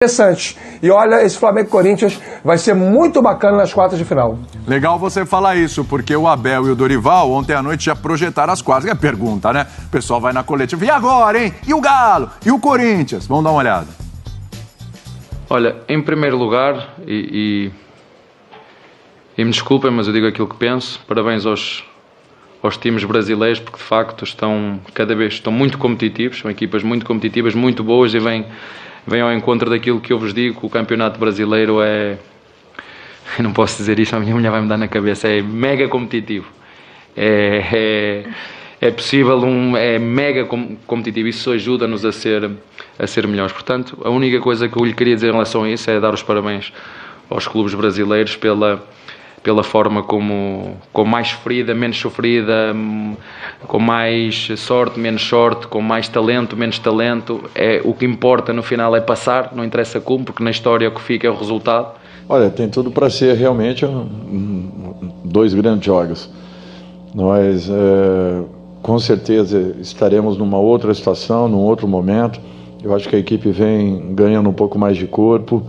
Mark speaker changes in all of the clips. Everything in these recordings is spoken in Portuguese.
Speaker 1: Interessante. E olha, esse Flamengo e Corinthians vai ser muito bacana nas quartas de final.
Speaker 2: Legal você falar isso, porque o Abel e o Dorival ontem à noite já projetaram as quartas. Que é pergunta, né? O pessoal vai na coletiva. E agora, hein? E o Galo? E o Corinthians? Vamos dar uma olhada.
Speaker 3: Olha, em primeiro lugar, e me desculpem, mas eu digo aquilo que penso, parabéns aos times brasileiros, porque de facto cada vez estão muito competitivos, são equipas muito competitivas, muito boas e vêm ao encontro daquilo que eu vos digo, que o campeonato brasileiro é, eu não posso dizer isto, a minha mulher vai me dar na cabeça, é mega competitivo, é possível, é mega competitivo, isso ajuda-nos a ser melhores. Portanto, a única coisa que eu lhe queria dizer em relação a isso é dar os parabéns aos clubes brasileiros pela forma com mais sofrida, menos sofrida, com mais sorte, menos sorte, com mais talento, menos talento. O que importa no final é passar, não interessa como, porque na história o que fica é o resultado.
Speaker 4: Olha, tem tudo para ser realmente dois grandes jogos. Nós, com certeza, estaremos numa outra situação, num outro momento. Eu acho que a equipe vem ganhando um pouco mais de corpo,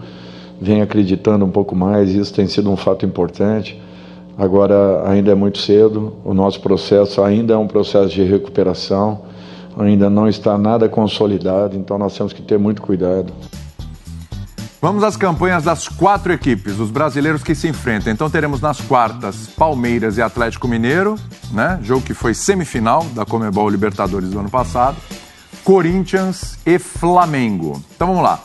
Speaker 4: vem acreditando um pouco mais, isso tem sido um fato importante. Agora ainda é muito cedo, o nosso processo ainda é um processo de recuperação, ainda não está nada consolidado, então nós temos que ter muito cuidado.
Speaker 2: Vamos às campanhas das 4 equipes, os brasileiros que se enfrentam. Então teremos nas quartas Palmeiras e Atlético Mineiro, né? Jogo que foi semifinal da Conmebol Libertadores do ano passado, Corinthians e Flamengo. Então vamos lá.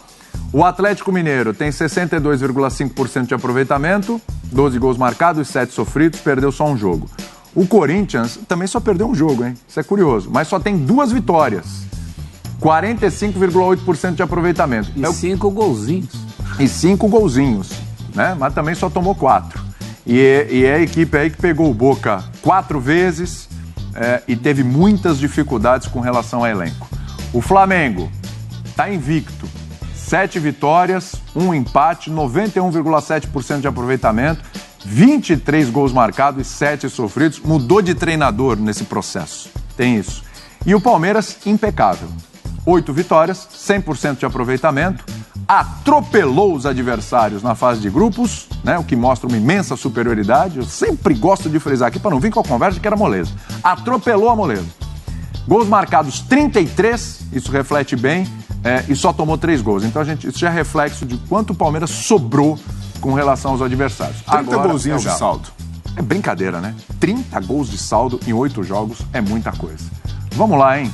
Speaker 2: O Atlético Mineiro tem 62,5% de aproveitamento, 12 gols marcados e 7 sofridos, perdeu só um jogo. O Corinthians também só perdeu um jogo, hein? Isso é curioso, mas só tem 2 vitórias, 45,8% de aproveitamento.
Speaker 5: E 5 golzinhos.
Speaker 2: E 5 golzinhos, né? Mas também só tomou 4. E é a equipe aí que pegou o Boca 4 vezes e teve muitas dificuldades com relação ao elenco. O Flamengo está invicto. 7 vitórias, 1 empate, 91,7% de aproveitamento, 23 gols marcados e 7 sofridos. Mudou de treinador nesse processo. Tem isso. E o Palmeiras, impecável. 8 vitórias, 100% de aproveitamento, atropelou os adversários na fase de grupos, né, o que mostra uma imensa superioridade. Eu sempre gosto de frisar aqui para não vir com a conversa que era moleza. Atropelou a moleza. Gols marcados 33, isso reflete bem, e só tomou 3 gols. Então, isso já é reflexo de quanto o Palmeiras sobrou com relação aos adversários.
Speaker 6: 30 golzinhos de saldo.
Speaker 2: É brincadeira, né? 30 gols de saldo em 8 jogos é muita coisa. Vamos lá, hein?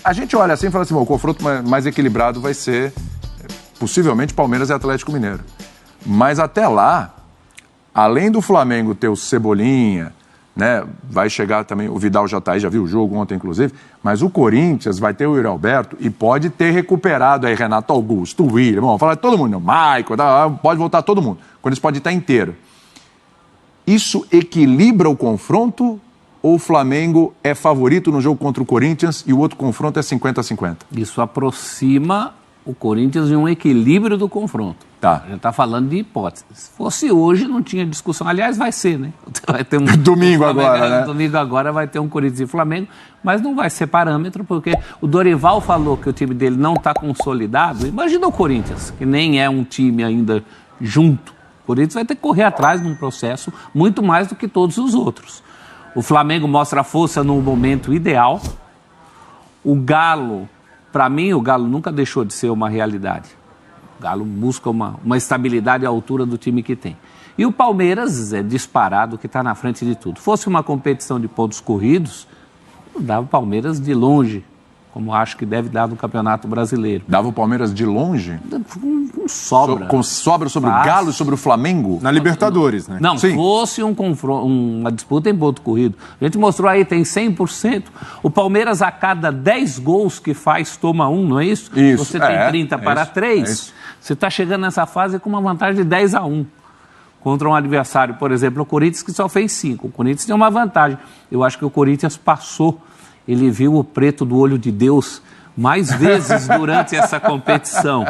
Speaker 2: A gente olha assim e fala assim, bom, o confronto mais equilibrado vai ser, possivelmente, Palmeiras e Atlético Mineiro. Mas até lá, além do Flamengo ter o Cebolinha, né, vai chegar também, o Vidal já tá aí, já viu o jogo ontem, inclusive, mas o Corinthians vai ter o Yuri Alberto e pode ter recuperado aí Renato Augusto, o William, vamos falar de todo mundo, o Michael, pode voltar todo mundo. O Corinthians pode estar inteiro. Isso equilibra o confronto ou o Flamengo é favorito no jogo contra o Corinthians e o outro confronto é 50-50?
Speaker 5: Isso aproxima o Corinthians de um equilíbrio do confronto.
Speaker 2: Tá.
Speaker 5: A gente está falando de hipótese. Se fosse hoje, não tinha discussão. Aliás, vai ser, né? Vai ter
Speaker 2: domingo agora, né?
Speaker 5: Domingo agora vai ter um Corinthians e Flamengo, mas não vai ser parâmetro, porque o Dorival falou que o time dele não está consolidado. Imagina o Corinthians, que nem é um time ainda junto. O Corinthians vai ter que correr atrás num processo muito mais do que todos os outros. O Flamengo mostra a força no momento ideal. O Galo, para mim, o Galo nunca deixou de ser uma realidade. O Galo busca uma estabilidade à altura do time que tem. E o Palmeiras é disparado, que está na frente de tudo. Fosse uma competição de pontos corridos, dava o Palmeiras de longe, como acho que deve dar no Campeonato Brasileiro.
Speaker 2: Dava o Palmeiras de longe?
Speaker 5: Com sobra.
Speaker 2: Com sobra sobre o Galo e sobre o Flamengo?
Speaker 6: Na Libertadores, né?
Speaker 5: Não, fosse um confronto, uma disputa em ponto corrido. A gente mostrou aí, tem 100%. O Palmeiras, a cada 10 gols que faz, toma 1, não é isso?
Speaker 2: Isso.
Speaker 5: Você tem 30 para 3. Você está chegando nessa fase com uma vantagem de 10-1. Contra um adversário, por exemplo, o Corinthians, que só fez 5. O Corinthians tem uma vantagem. Eu acho que o Corinthians passou. Ele viu o preto do olho de Deus mais vezes durante essa competição.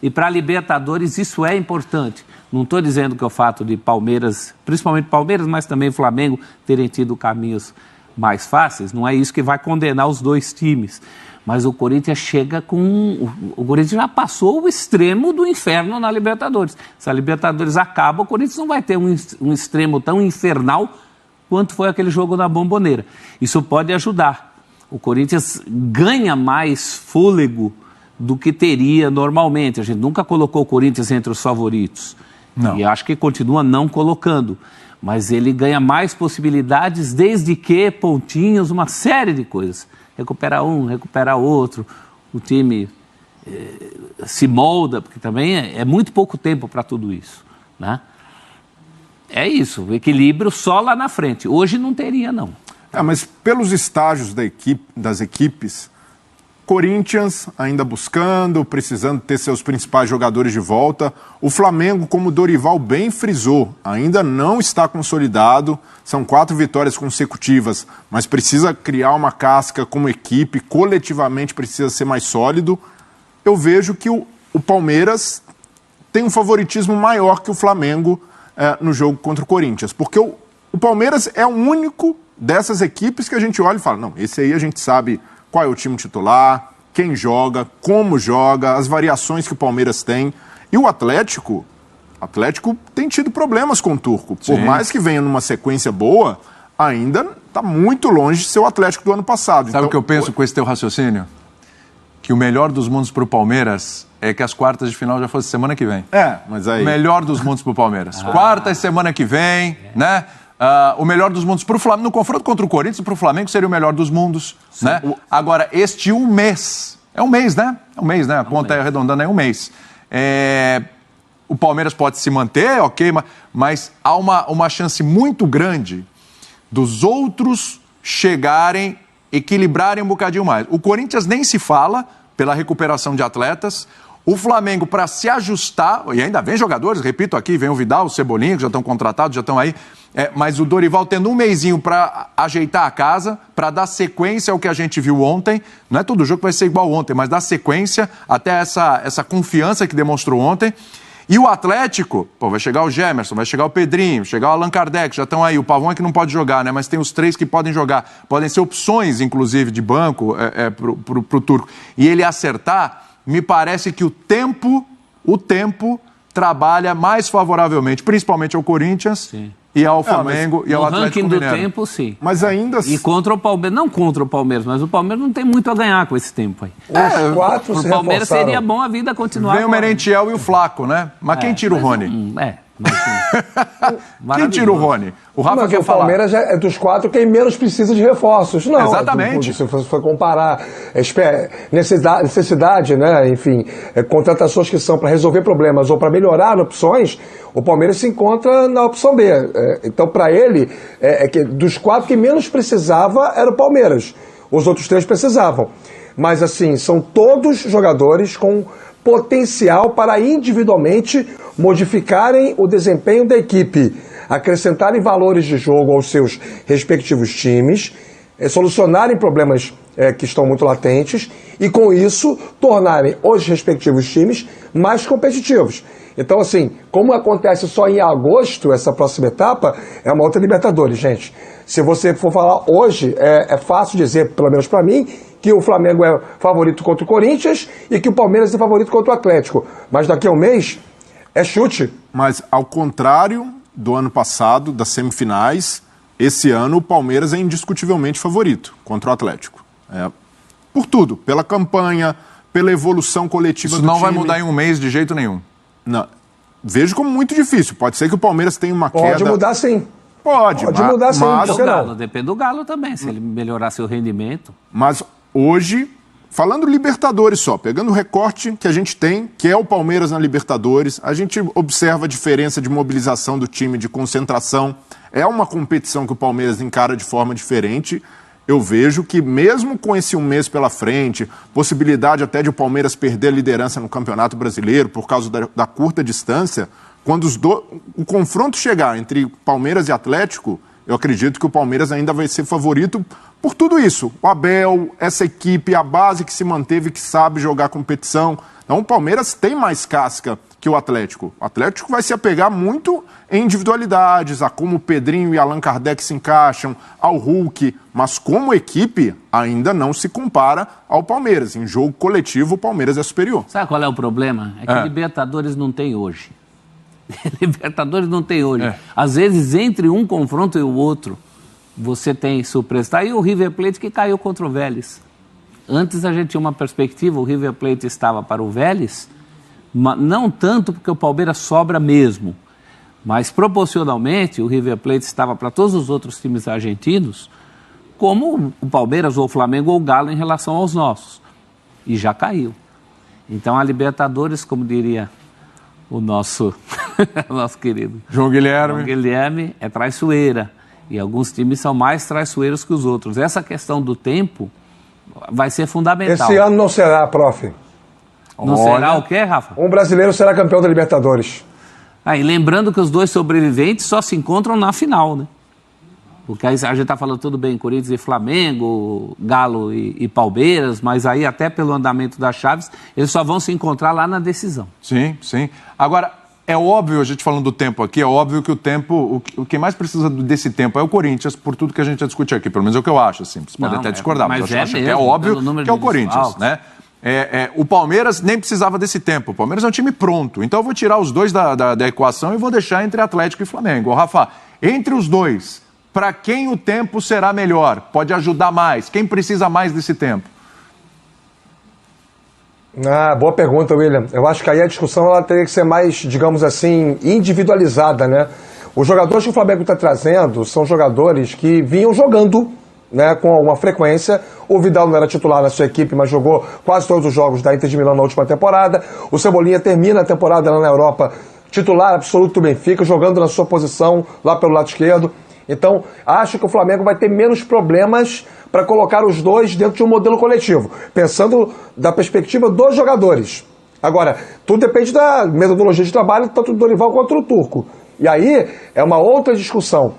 Speaker 5: E para a Libertadores isso é importante. Não estou dizendo que o fato de Palmeiras, principalmente Palmeiras, mas também Flamengo, terem tido caminhos mais fáceis, não é isso que vai condenar os dois times. Mas o Corinthians chega com... O Corinthians já passou o extremo do inferno na Libertadores. Se a Libertadores acaba, o Corinthians não vai ter um extremo tão infernal quanto foi aquele jogo na Bombonera. Isso pode ajudar. O Corinthians ganha mais fôlego do que teria normalmente. A gente nunca colocou o Corinthians entre os favoritos. Não. E acho que continua não colocando. Mas ele ganha mais possibilidades, desde que pontinhos, uma série de coisas. Recuperar um, recuperar outro, o time se molda, porque também é muito pouco tempo para tudo isso, né? É isso, o equilíbrio só lá na frente. Hoje não teria, não.
Speaker 6: Mas pelos estágios das equipes, Corinthians ainda buscando, precisando ter seus principais jogadores de volta. O Flamengo, como o Dorival bem frisou, ainda não está consolidado. São 4 vitórias consecutivas, mas precisa criar uma casca como equipe, coletivamente precisa ser mais sólido. Eu vejo que o Palmeiras tem um favoritismo maior que o Flamengo no jogo contra o Corinthians, porque o Palmeiras é o único dessas equipes que a gente olha e fala, não, esse aí a gente sabe qual é o time titular, quem joga, como joga, as variações que o Palmeiras tem. E o Atlético tem tido problemas com o Turco. Por mais que venha numa sequência boa, ainda está muito longe de ser o Atlético do ano passado.
Speaker 2: Sabe o que eu penso com esse teu raciocínio? Que o melhor dos mundos para o Palmeiras é que as quartas de final já fosse semana que vem.
Speaker 6: Mas aí...
Speaker 2: O melhor dos mundos para o Palmeiras. Quartas semana que vem, né? O melhor dos mundos para o Flamengo. No confronto contra o Corinthians, para o Flamengo seria o melhor dos mundos. Né? Agora, este um mês. É um mês, né? É um mês, né? A conta é arredondando, é um mês. O Palmeiras pode se manter, ok, mas há uma chance muito grande dos outros chegarem, equilibrarem um bocadinho mais. O Corinthians nem se fala pela recuperação de atletas. O Flamengo, para se ajustar, e ainda vem jogadores, repito aqui, vem o Vidal, o Cebolinha, que já estão contratados, já estão aí, mas o Dorival tendo um mesinho para ajeitar a casa, para dar sequência ao que a gente viu ontem. Não é todo jogo que vai ser igual ontem, mas dar sequência até essa confiança que demonstrou ontem. E o Atlético, vai chegar o Gemerson, vai chegar o Pedrinho, chegar o Allan Kardec, já estão aí. O Pavão é que não pode jogar, né? Mas tem os 3 que podem jogar. Podem ser opções, inclusive, de banco pro Turco. E ele acertar, me parece que o tempo trabalha mais favoravelmente, principalmente ao Corinthians. Sim. E ao Flamengo e ao Atlético Mineiro.
Speaker 5: No ranking do tempo, sim.
Speaker 6: Mas ainda...
Speaker 5: E contra o Palmeiras, não contra o Palmeiras, mas o Palmeiras não tem muito a ganhar com esse tempo aí.
Speaker 1: Os 4 se
Speaker 5: o Palmeiras
Speaker 1: reforçaram.
Speaker 5: Seria bom a vida continuar.
Speaker 2: Vem o Merentiel e o Flaco, né? Mas quem tira o Rony? Quem tira o Rony? O Rafa quer falar.
Speaker 1: O Palmeiras é dos 4 quem menos precisa de reforços. Não,
Speaker 2: exatamente.
Speaker 1: Se você for comparar necessidade, né? Enfim, contratações que são para resolver problemas ou para melhorar opções, o Palmeiras se encontra na opção B. Então, para ele, que dos 4 que menos precisava era o Palmeiras. Os outros 3 precisavam. Mas, assim, são todos jogadores com potencial para individualmente modificarem o desempenho da equipe, acrescentarem valores de jogo aos seus respectivos times, solucionarem problemas que estão muito latentes e, com isso, tornarem os respectivos times mais competitivos. Então, assim, como acontece só em agosto, essa próxima etapa, é uma outra Libertadores, gente. Se você for falar hoje, é fácil dizer, pelo menos para mim, que o Flamengo é favorito contra o Corinthians e que o Palmeiras é favorito contra o Atlético. Mas daqui a um mês, é chute.
Speaker 6: Mas, ao contrário do ano passado, das semifinais, esse ano o Palmeiras é indiscutivelmente favorito contra o Atlético. Por tudo, pela campanha, pela evolução coletiva do time.
Speaker 2: Isso não vai mudar em um mês de jeito nenhum.
Speaker 6: Não. Vejo como muito difícil. Pode ser que o Palmeiras tenha uma queda...
Speaker 1: Pode mudar, sim.
Speaker 6: Pode
Speaker 1: mudar, sim.
Speaker 6: Mas...
Speaker 5: Depende do Galo também, se ele melhorar seu rendimento.
Speaker 6: Mas hoje, falando Libertadores só, pegando o recorte que a gente tem, que é o Palmeiras na Libertadores, a gente observa a diferença de mobilização do time, de concentração. É uma competição que o Palmeiras encara de forma diferente. Eu vejo que mesmo com esse um mês pela frente, possibilidade até de o Palmeiras perder a liderança no Campeonato Brasileiro por causa da curta distância, quando o confronto chegar entre Palmeiras e Atlético, eu acredito que o Palmeiras ainda vai ser favorito por tudo isso. O Abel, essa equipe, a base que se manteve, que sabe jogar competição. Então o Palmeiras tem mais casca que o Atlético. O Atlético vai se apegar muito em individualidades, a como o Pedrinho e Allan Kardec se encaixam, ao Hulk, mas como equipe ainda não se compara ao Palmeiras. Em jogo coletivo, o Palmeiras é superior.
Speaker 5: Sabe qual é o problema? É que Libertadores não tem hoje. Libertadores não tem hoje. Às vezes, entre um confronto e o outro, você tem surpresa. Tá aí o River Plate que caiu contra o Vélez. Antes a gente tinha uma perspectiva, o River Plate estava para o Vélez, não tanto porque o Palmeiras sobra mesmo, mas proporcionalmente o River Plate estava para todos os outros times argentinos, como o Palmeiras ou o Flamengo ou o Galo em relação aos nossos. E já caiu. Então a Libertadores, como diria o nosso querido
Speaker 2: João Guilherme.
Speaker 5: João Guilherme, é traiçoeira. E alguns times são mais traiçoeiros que os outros. Essa questão do tempo vai ser fundamental.
Speaker 1: Esse ano não será, prof.
Speaker 5: Não será o quê, Rafa?
Speaker 1: Um brasileiro será campeão da Libertadores.
Speaker 5: E lembrando que os dois sobreviventes só se encontram na final, né? Porque aí a gente está falando tudo bem, Corinthians e Flamengo, Galo e Palmeiras, mas aí até pelo andamento das chaves, eles só vão se encontrar lá na decisão.
Speaker 2: Sim, sim. Agora, é óbvio, a gente falando do tempo aqui, é óbvio que o tempo, o que mais precisa desse tempo é o Corinthians, por tudo que a gente já discutiu aqui, pelo menos é o que eu acho, assim. Você pode até discordar, mas eu acho que é óbvio que é o Corinthians, né? O Palmeiras nem precisava desse tempo. O Palmeiras é um time pronto. Então eu vou tirar os dois da equação e vou deixar entre Atlético e Flamengo. Rafa, entre os dois, para quem o tempo será melhor? Pode ajudar mais? Quem precisa mais desse tempo?
Speaker 1: Boa pergunta, William. Eu acho que aí a discussão ela teria que ser mais, digamos assim, individualizada, né? Os jogadores que o Flamengo está trazendo são jogadores que vinham jogando, né, com alguma frequência. O Vidal não era titular na sua equipe, mas jogou quase todos os jogos da Inter de Milão na última temporada. O Cebolinha termina a temporada lá na Europa titular absoluto do Benfica, jogando na sua posição lá pelo lado esquerdo. Então, acho que o Flamengo vai ter menos problemas para colocar os dois dentro de um modelo coletivo, pensando da perspectiva dos jogadores. Agora, tudo depende da metodologia de trabalho, tanto do Dorival quanto do Turco. E aí é uma outra discussão.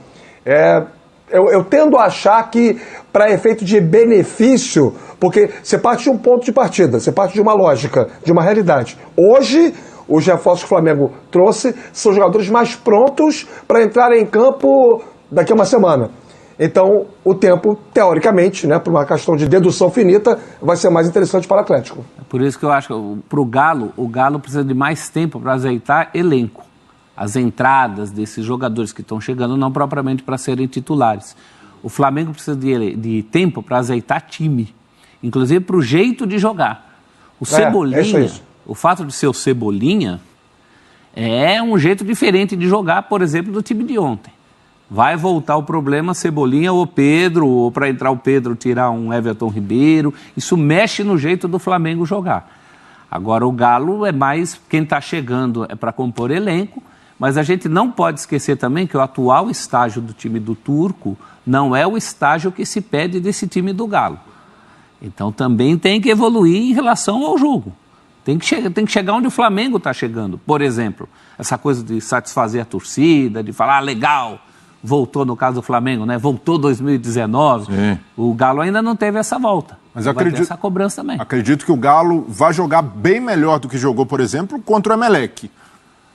Speaker 1: Eu tendo a achar que, para efeito de benefício, porque você parte de um ponto de partida, você parte de uma lógica, de uma realidade. Hoje, os reforços que o Flamengo trouxe são jogadores mais prontos para entrarem em campo daqui a uma semana. Então, o tempo, teoricamente, né, por uma questão de dedução finita, vai ser mais interessante para o Atlético.
Speaker 5: Por isso que eu acho que, para o Galo precisa de mais tempo para azeitar elenco. As entradas desses jogadores que estão chegando, não propriamente para serem titulares. O Flamengo precisa de tempo para azeitar time, inclusive para o jeito de jogar. O Cebolinha, o fato de ser o Cebolinha, é um jeito diferente de jogar, por exemplo, do time de ontem. Vai voltar o problema Cebolinha ou Pedro, ou para entrar o Pedro tirar um Everton Ribeiro. Isso mexe no jeito do Flamengo jogar. Agora o Galo é mais, quem está chegando é para compor elenco, mas a gente não pode esquecer também que o atual estágio do time do Turco não é o estágio que se pede desse time do Galo. Então também tem que evoluir em relação ao jogo. Tem que chegar onde o Flamengo está chegando. Por exemplo, essa coisa de satisfazer a torcida, de falar, legal, voltou no caso do Flamengo, né? Voltou 2019. Sim. O Galo ainda não teve essa volta.
Speaker 6: Mas vai ter essa
Speaker 5: cobrança também.
Speaker 6: Acredito que o Galo vai jogar bem melhor do que jogou, por exemplo, contra o Emelec.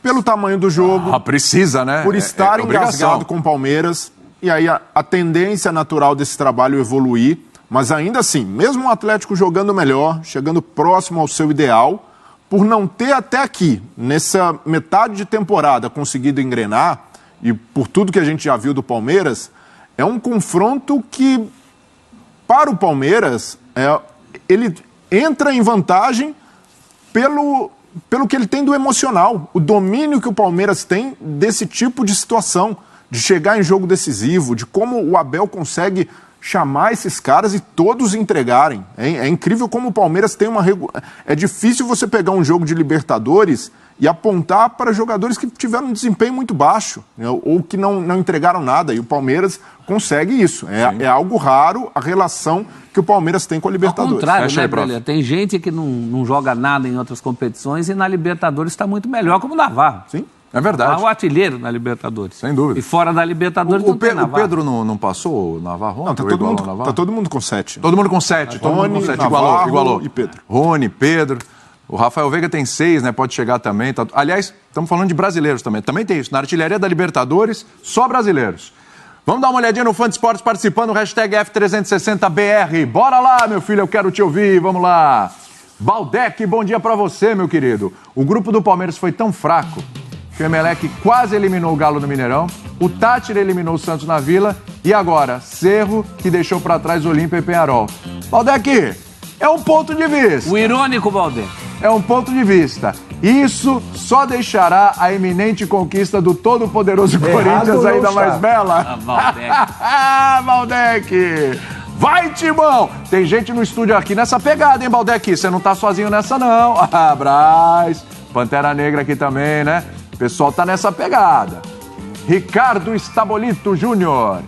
Speaker 6: Pelo tamanho do jogo.
Speaker 2: Precisa, né?
Speaker 6: Por estar engasgado com o Palmeiras. E aí a tendência natural desse trabalho evoluir. Mas ainda assim, mesmo o Atlético jogando melhor, chegando próximo ao seu ideal, por não ter até aqui, nessa metade de temporada, conseguido engrenar, e por tudo que a gente já viu do Palmeiras, é um confronto que, para o Palmeiras, ele entra em vantagem pelo que ele tem do emocional, o domínio que o Palmeiras tem desse tipo de situação, de chegar em jogo decisivo, de como o Abel consegue chamar esses caras e todos entregarem. É incrível como o Palmeiras tem uma... É difícil você pegar um jogo de Libertadores e apontar para jogadores que tiveram um desempenho muito baixo, né, ou que não entregaram nada, e o Palmeiras consegue isso. É algo raro a relação que o Palmeiras tem com a Libertadores.
Speaker 5: Ao contrário, né, Brilha? Tem gente que não joga nada em outras competições e na Libertadores está muito melhor, como o Navarro.
Speaker 2: Sim, é verdade.
Speaker 5: O artilheiro na Libertadores.
Speaker 2: Sem dúvida.
Speaker 5: E fora da Libertadores não tem Navarro.
Speaker 2: O Pedro não passou o Navarro?
Speaker 6: Não, tá todo mundo com 7.
Speaker 2: Todo mundo com 7.
Speaker 6: Rony, Navarro igualou. E Pedro.
Speaker 2: Rony, Pedro. O Rafael Veiga tem 6, né? Pode chegar também. Tá... Aliás, estamos falando de brasileiros também. Também tem isso. Na artilharia da Libertadores, só brasileiros. Vamos dar uma olhadinha no Fã de Esportes participando, hashtag F360BR. Bora lá, meu filho, eu quero te ouvir. Vamos lá. Baldec, bom dia pra você, meu querido. O grupo do Palmeiras foi tão fraco que o Emelec quase eliminou o Galo no Mineirão, o Tátira eliminou o Santos na Vila e agora Cerro, que deixou pra trás Olímpia e Peñarol. Baldec, é um ponto de vista.
Speaker 5: O irônico, Baldec.
Speaker 2: É um ponto de vista. Isso só deixará a iminente conquista do todo-poderoso Corinthians ainda mais bela. Baldec. Vai, Timão! Tem gente no estúdio aqui nessa pegada, hein, Baldec? Você não tá sozinho nessa, não. Ah, Braz. Pantera Negra aqui também, né? O pessoal tá nessa pegada. Ricardo Estabolito Júnior.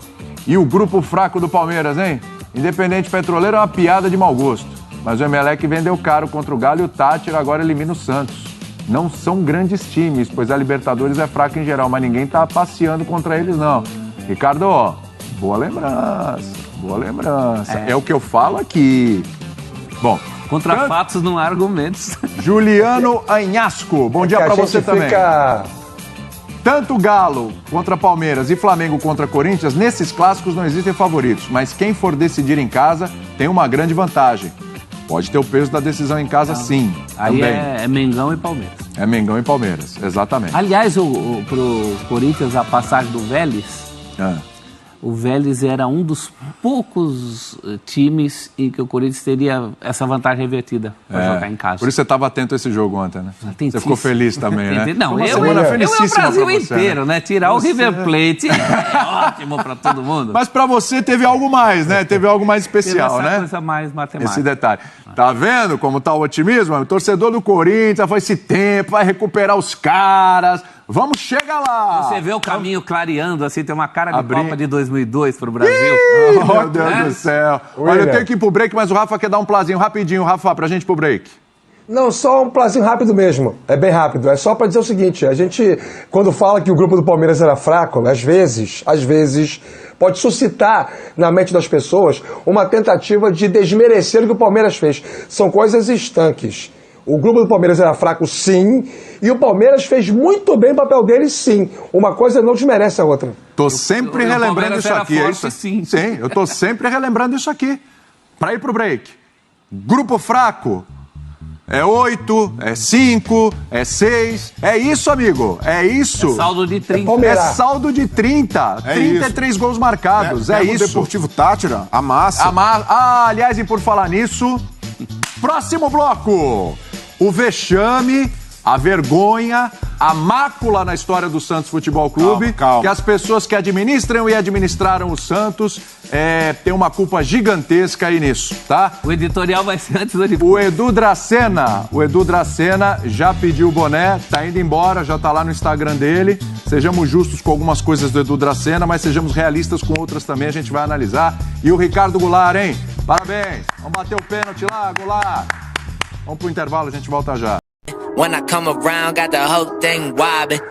Speaker 2: E o grupo fraco do Palmeiras, hein? Independente Petroleiro é uma piada de mau gosto. Mas o Emelec vendeu caro contra o Galo e o Tátira agora elimina o Santos. Não são grandes times, pois a Libertadores é fraca em geral, mas ninguém tá passeando contra eles, não. Ricardo, ó, boa lembrança. Boa lembrança. É o que eu falo aqui. Bom,
Speaker 5: contra fatos não há argumentos.
Speaker 2: Juliano Anhasco, bom dia pra você também. Tanto Galo contra Palmeiras e Flamengo contra Corinthians, nesses clássicos não existem favoritos, mas quem for decidir em casa tem uma grande vantagem. Pode ter o peso da decisão em casa, sim.
Speaker 5: Aí é Mengão e Palmeiras.
Speaker 2: É Mengão e Palmeiras, exatamente.
Speaker 5: Aliás, pro Corinthians, a passagem do Vélez... O Vélez era um dos poucos times em que o Corinthians teria essa vantagem revertida para jogar em casa.
Speaker 2: Por isso você estava atento a esse jogo ontem, né? Você ficou feliz também, né?
Speaker 5: Não, eu o Brasil inteiro, né? Tirar o River Plate é ótimo para todo mundo.
Speaker 2: Mas para você teve algo mais, né? Teve algo mais especial,
Speaker 5: teve essa
Speaker 2: né?
Speaker 5: Coisa mais matemática.
Speaker 2: Esse detalhe. Tá vendo como tá o otimismo? O torcedor do Corinthians foi esse tempo, vai recuperar os caras. Vamos chegar lá!
Speaker 5: Você vê o caminho clareando, assim, tem uma cara de Copa de 2002 pro Brasil.
Speaker 2: Meu Deus do céu. Olha, eu tenho que ir pro break, mas o Rafa quer dar um plazinho rapidinho, Rafa, pra gente ir pro break.
Speaker 1: Não, só um plazinho rápido mesmo. É bem rápido. É só pra dizer o seguinte, a gente, quando fala que o grupo do Palmeiras era fraco, às vezes, pode suscitar na mente das pessoas uma tentativa de desmerecer o que o Palmeiras fez. São coisas estanques. O grupo do Palmeiras era fraco, sim, e o Palmeiras fez muito bem o papel dele, sim. Uma coisa não desmerece a outra.
Speaker 2: Tô sempre relembrando isso aqui.
Speaker 5: Forte, sim,
Speaker 2: eu tô sempre relembrando isso aqui. Pra ir pro break. Grupo fraco. É 8, é 5, é 6. É isso, amigo. É isso.
Speaker 5: É saldo de 30.
Speaker 2: É saldo de 30. 33 isso. Gols marcados. É isso.
Speaker 6: O Deportivo Tátira, a massa.
Speaker 2: Aliás, e por falar nisso, próximo bloco. O vexame, a vergonha, a mácula na história do Santos Futebol Clube.
Speaker 6: Calma.
Speaker 2: Que as pessoas que administram e administraram o Santos têm uma culpa gigantesca aí nisso, tá?
Speaker 5: O editorial vai ser antes do depois.
Speaker 2: O Edu Dracena já pediu o boné, tá indo embora, já tá lá no Instagram dele. Sejamos justos com algumas coisas do Edu Dracena, mas sejamos realistas com outras também, a gente vai analisar. E o Ricardo Goulart, hein? Parabéns. Vamos bater o pênalti lá, Goulart. Vamos pro intervalo, a gente volta já.
Speaker 7: When I come around, got the whole thing wobbin'.